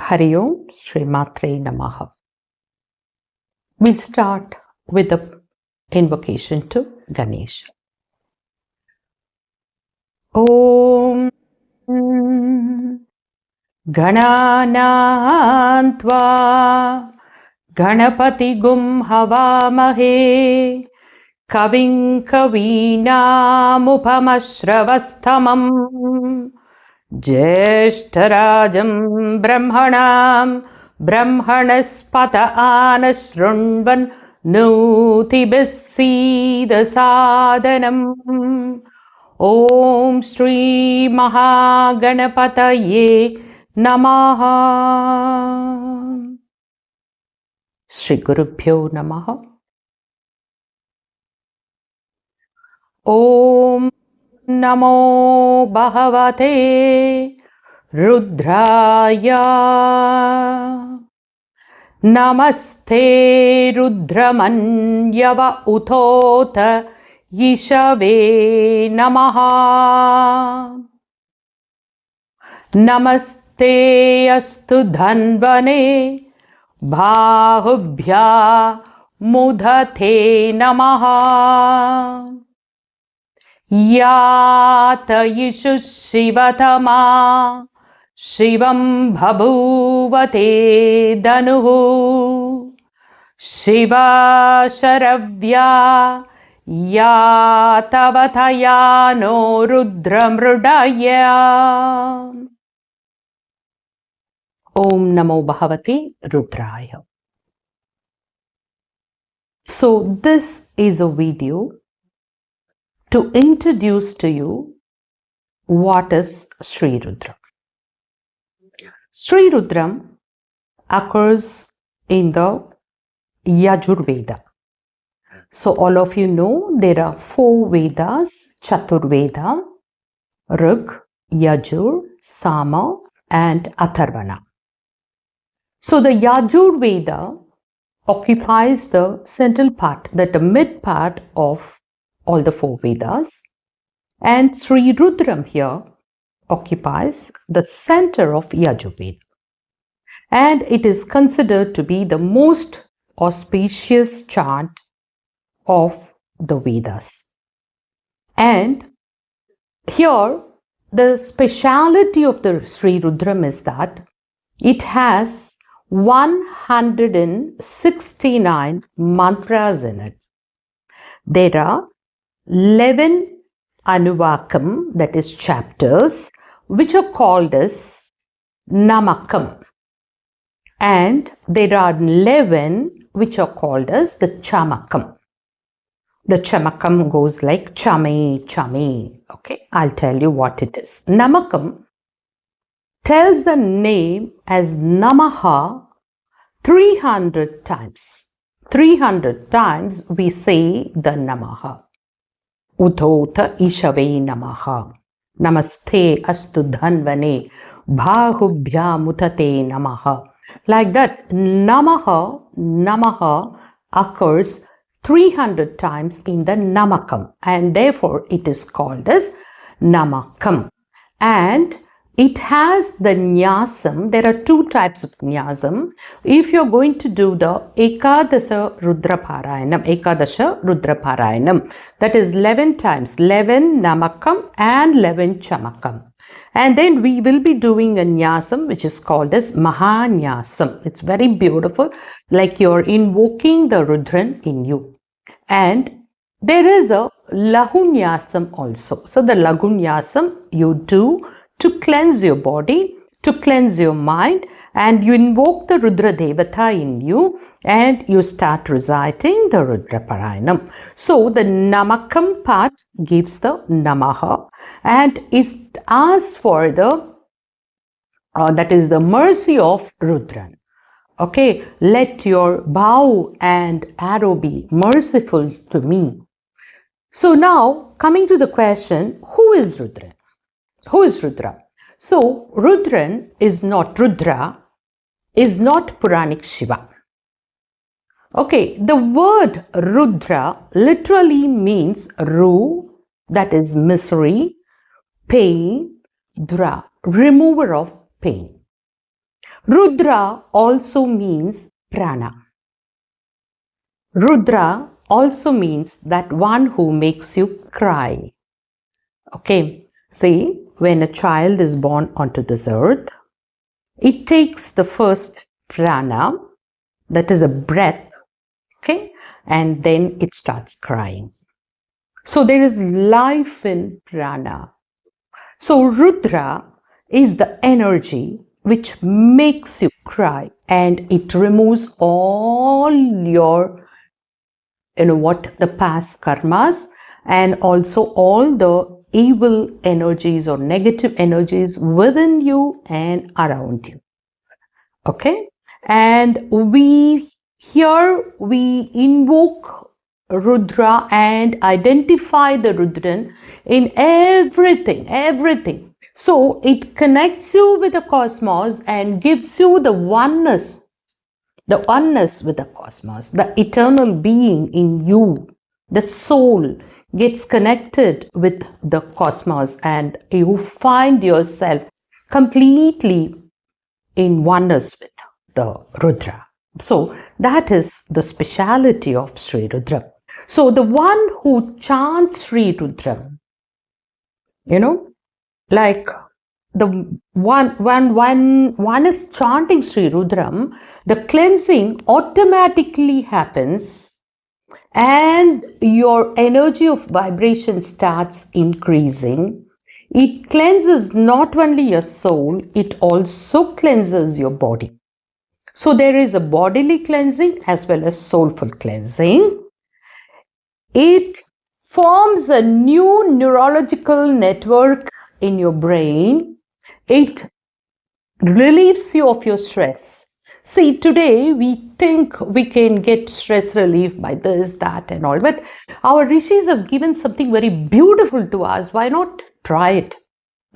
Hari Om, Sri Matre Namaha. We'll start with the invocation to Ganesha. Om Gananam Tva Ganapati Gum Havamahe Kavim Kavinam Upamashravastamam Jeshtarajam Brahmanam Brahmanaspata Anashrunvan Nutibissida Sadhanam. Om Shri Mahaganapataye Namaha. Shri Gurubhyo Namaha. Om Namo Bhagavate Rudraya. Namaste Rudramanyava Utota Yishave Namaha. Namaste Astu Dhanvane Bahubhya Mudhate Namaha. Yata Yishu Shivatama Shivam Bhabuvate Danuhu Shiva Sharavya Yatavataya no Rudram Rudaya. Om Namo Bhagavate Rudraya. So this is a video to introduce to you what is Sri Rudram. Sri Rudram occurs in the Yajurveda. So all of you know there are 4 Vedas, Chaturveda, Rig, Yajur, Sama and Atharvana. So the Yajurveda occupies the central part, the mid part of all the 4 Vedas, and Sri Rudram here occupies the center of Yajurveda, and it is considered to be the most auspicious chant of the Vedas. And here the speciality of the Sri Rudram is that it has 169 mantras in it. There are 11 Anuvakam, that is chapters, which are called as Namakam. And there are 11 which are called as the Chamakam. The Chamakam goes like Chame, Chame. Okay, I'll tell you what it is. Namakam tells the name as Namaha 300 times. 300 times we say the Namaha. Udhota Ishave Namaha. Namaste Astu Dhanvane Bahubhya Mutate Namaha. Like that, Namaha, Namaha occurs 300 times in the Namakam, and therefore it is called as Namakam. And it has the Nyasam. There are 2 types of Nyasam. If you're going to do the Ekadasha Rudra Parayanam, that is 11 times, 11 Namakam and 11 Chamakam. And then we will be doing a Nyasam which is called as Mahanyasam. It's very beautiful, like you're invoking the Rudran in you. And there is a Lahunyasam also. So the Lahunyasam you do to cleanse your body, to cleanse your mind, and you invoke the Rudra Devata in you and you start reciting the Rudra Parayanam. So the Namakam part gives the Namaha and it asks for the, that is the mercy of Rudran. Okay, let your bow and arrow be merciful to me. So now coming to the question, who is Rudran? Who is Rudra? So Rudran is not Rudra, is not Puranic Shiva. Okay, the word Rudra literally means Ru, that is misery, pain, Dra, remover of pain. Rudra also means prana. Rudra also means that one who makes you cry. Okay, see, when a child is born onto this earth, it takes the first prana, that is a breath, okay, and then it starts crying. So there is life in prana. So Rudra is the energy which makes you cry, and it removes all your, the past karmas, and also all the evil energies or negative energies within you and around you. Okay, and we invoke Rudra and identify the Rudran in everything. So it connects you with the cosmos and gives you the oneness with the cosmos, the eternal being in you. The soul gets connected with the cosmos, and you find yourself completely in oneness with the Rudra. So that is the speciality of Sri Rudram. So the one who chants Sri Rudram, like the one is chanting Sri Rudram, the cleansing automatically happens, and your energy of vibration starts increasing. It cleanses not only your soul, it also cleanses your body. So there is a bodily cleansing as well as soulful cleansing. It forms a new neurological network in your brain. It relieves you of your stress. See, today we think we can get stress relief by this, that, and all, but our rishis have given something very beautiful to us. Why not try it?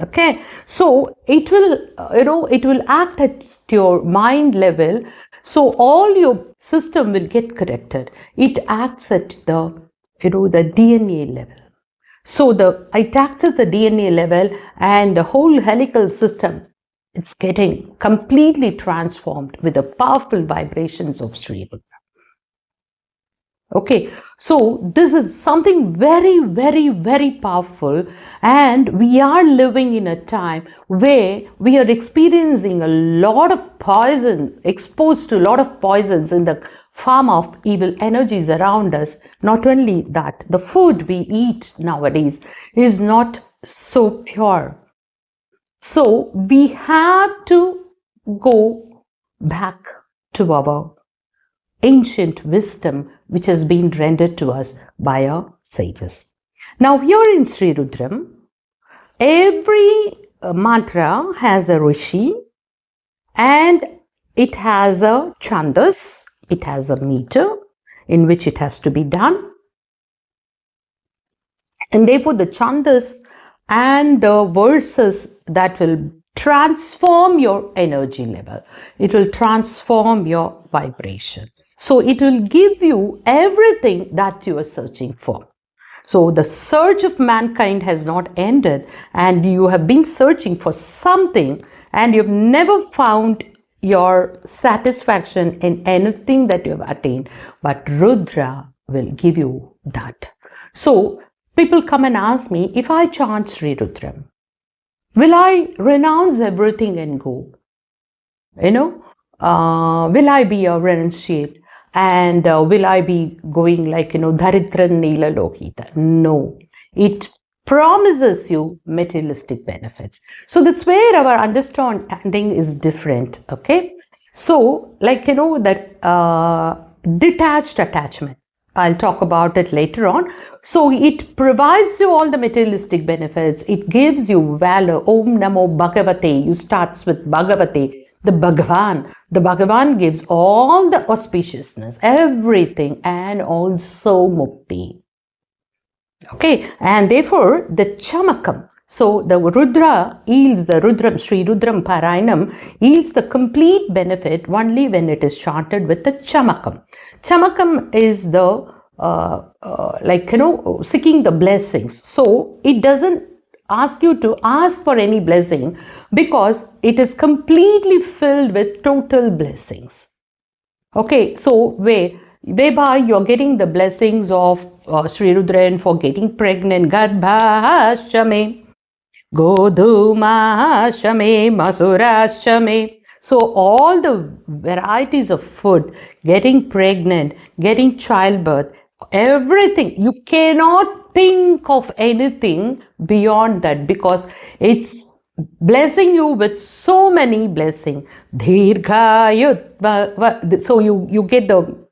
Okay, so it will act at your mind level. So all your system will get corrected. It acts at the DNA level. So it acts at the DNA level, and the whole helical system, it's getting completely transformed with the powerful vibrations of Sri Rudra. Okay, so this is something very, very, very powerful, and we are living in a time where we are experiencing a lot of poison, exposed to a lot of poisons in the form of evil energies around us. Not only that, the food we eat nowadays is not so pure. So we have to go back to our ancient wisdom which has been rendered to us by our sages. Now here in Sri Rudram, every mantra has a rishi, and it has a chandas, it has a meter in which it has to be done. And therefore the chandas and the verses that will transform your energy level, it will transform your vibration. So it will give you everything that you are searching for. So the search of mankind has not ended, and you have been searching for something, and you've never found your satisfaction in anything that you have attained. But Rudra will give you that. So people come and ask me, if I chant Sri Rudram, will I renounce everything and go? Will I be a renunciate? And will I be going like, Dharitran Nila Lokita? No. It promises you materialistic benefits. So that's where our understanding is different. Okay. So like, that detached attachment, I'll talk about it later on. So it provides you all the materialistic benefits. It gives you valor. Om Namo Bhagavate. You starts with Bhagavate. The Bhagavan gives all the auspiciousness, everything, and also mukti. Okay, and therefore the chamakam. So the Rudra yields, the Rudram, Sri Rudram Parayanam yields the complete benefit only when it is chanted with the chamakam. Chamakam is the, seeking the blessings. So it doesn't ask you to ask for any blessing, because it is completely filled with total blessings. Okay, so whereby you're getting the blessings of Sri Rudran for getting pregnant, Garbhashame, Godhumashame, Masurashame. So all the varieties of food, getting pregnant, getting childbirth, everything, you cannot think of anything beyond that, because it's blessing you with so many blessings. Dirghayut. So you get the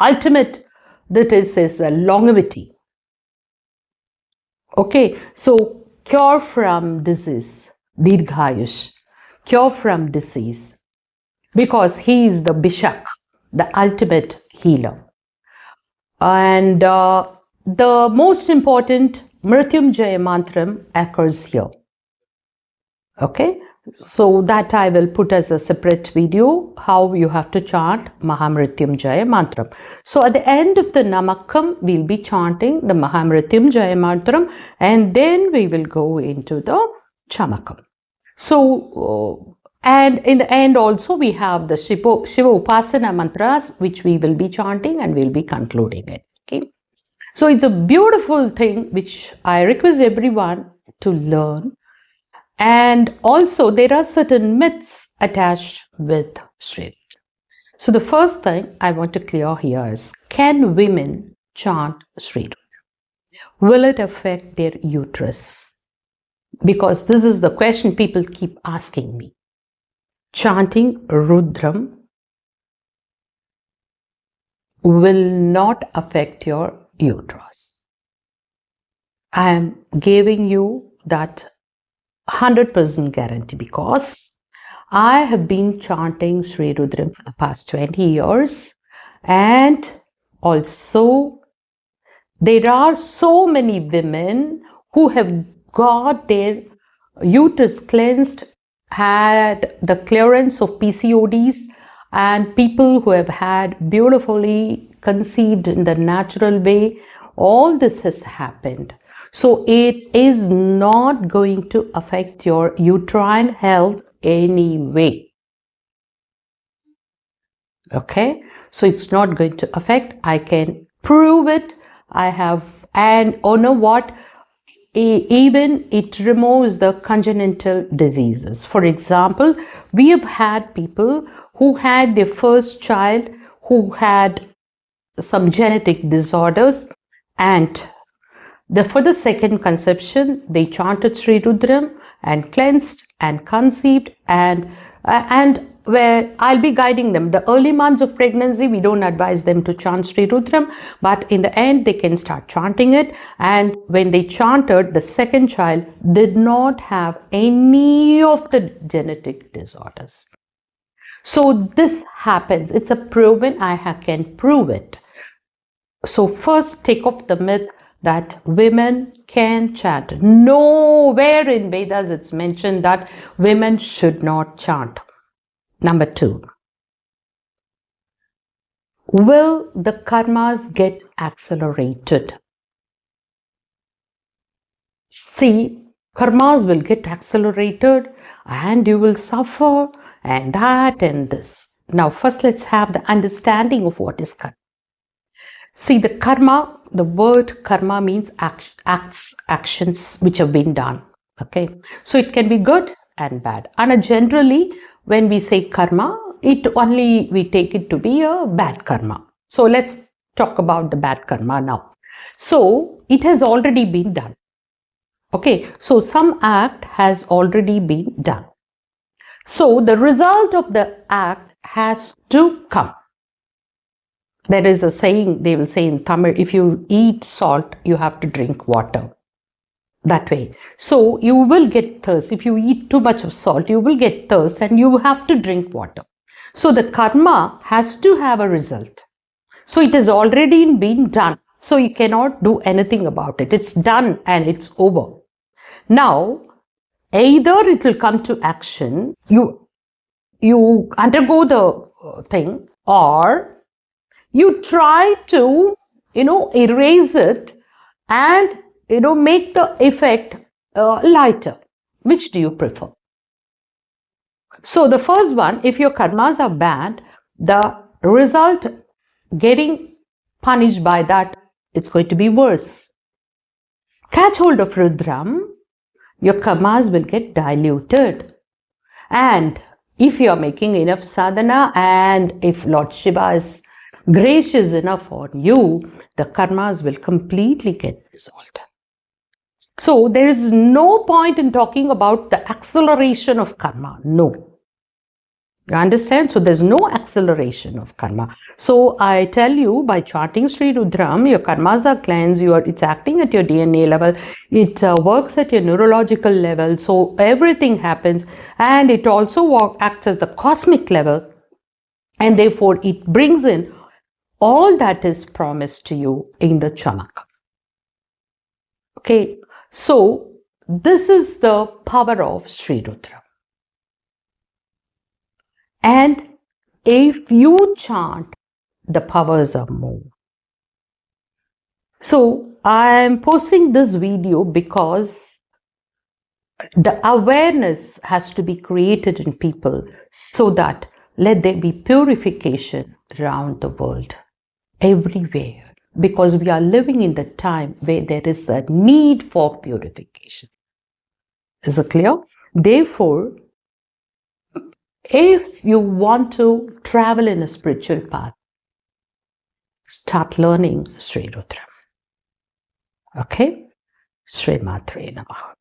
ultimate, that is longevity. Okay, so cure from disease, Dirghayush, cure from disease, because he is the Bishak, the ultimate healer. And the most important Mrityunjaya mantram occurs here. Okay, so that I will put as a separate video, how you have to chant Mahamrityunjaya mantram. So at the end of the Namakam, we'll be chanting the Mahamrityunjaya mantram, and then we will go into the Chamakam. So, and in the end also we have the Shiva Upasana mantras, which we will be chanting and we'll be concluding it. Okay, so it's a beautiful thing which I request everyone to learn. And also there are certain myths attached with Sri Rudra. So the first thing I want to clear here is, can women chant Sri Rudra? Will it affect their uterus? Because this is the question people keep asking me. Chanting Rudram will not affect your uterus. I am giving you that 100% guarantee, because I have been chanting Sri Rudram for the past 20 years, and also there are so many women who have got their uterus cleansed, had the clearance of PCODs, and people who have had beautifully conceived in the natural way. All this has happened. So it is not going to affect your uterine health anyway. Okay, so it's not going to affect. I can prove it. I have, and you know what? Even it removes the congenital diseases. For example, we have had people who had their first child who had some genetic disorders, and for the second conception, they chanted Sri Rudram and cleansed and conceived, and where I'll be guiding them. The early months of pregnancy, we don't advise them to chant Sri Rudram, but in the end, they can start chanting it. And when they chanted, the second child did not have any of the genetic disorders. So this happens. It's a proven, I can prove it. So first, take off the myth that women can chant. Nowhere in Vedas it's mentioned that women should not chant. Number 2, will the karmas get accelerated? See, karmas will get accelerated and you will suffer, and that and this. Now first let's have the understanding of what is karma. See, the karma, the word karma means acts, actions which have been done. Okay, so it can be good and bad. And generally, when we say karma, we take it to be a bad karma. So let's talk about the bad karma now. So it has already been done. Okay, so some act has already been done. So the result of the act has to come. There is a saying, they will say in Tamil, if you eat salt, you have to drink water. That way. So you will get thirst. If you eat too much of salt, you will get thirst and you have to drink water. So the karma has to have a result. So it has already been done. So you cannot do anything about it. It's done and it's over. Now, either it will come to action, you undergo the thing, or you try to, erase it and make the effect lighter. Which do you prefer? So the first one, if your karmas are bad, the result getting punished by that, it's going to be worse. Catch hold of Rudram, your karmas will get diluted. And if you are making enough sadhana and if Lord Shiva is gracious enough on you, the karmas will completely get resolved. So there is no point in talking about the acceleration of karma. No. You understand? So there's no acceleration of karma. So I tell you, by chanting Sri Rudram, your karmas are cleansed. It's acting at your DNA level. It works at your neurological level. So everything happens, and it also acts at the cosmic level. And therefore, it brings in all that is promised to you in the chamaka. Okay. So this is the power of Sri Rudram. And if you chant, the powers are more. So I am posting this video because the awareness has to be created in people so that let there be purification around the world, everywhere. Because we are living in the time where there is a need for purification. Is it clear? Therefore, if you want to travel in a spiritual path, start learning Sri Rudram. Okay? Sri Matre Namaha.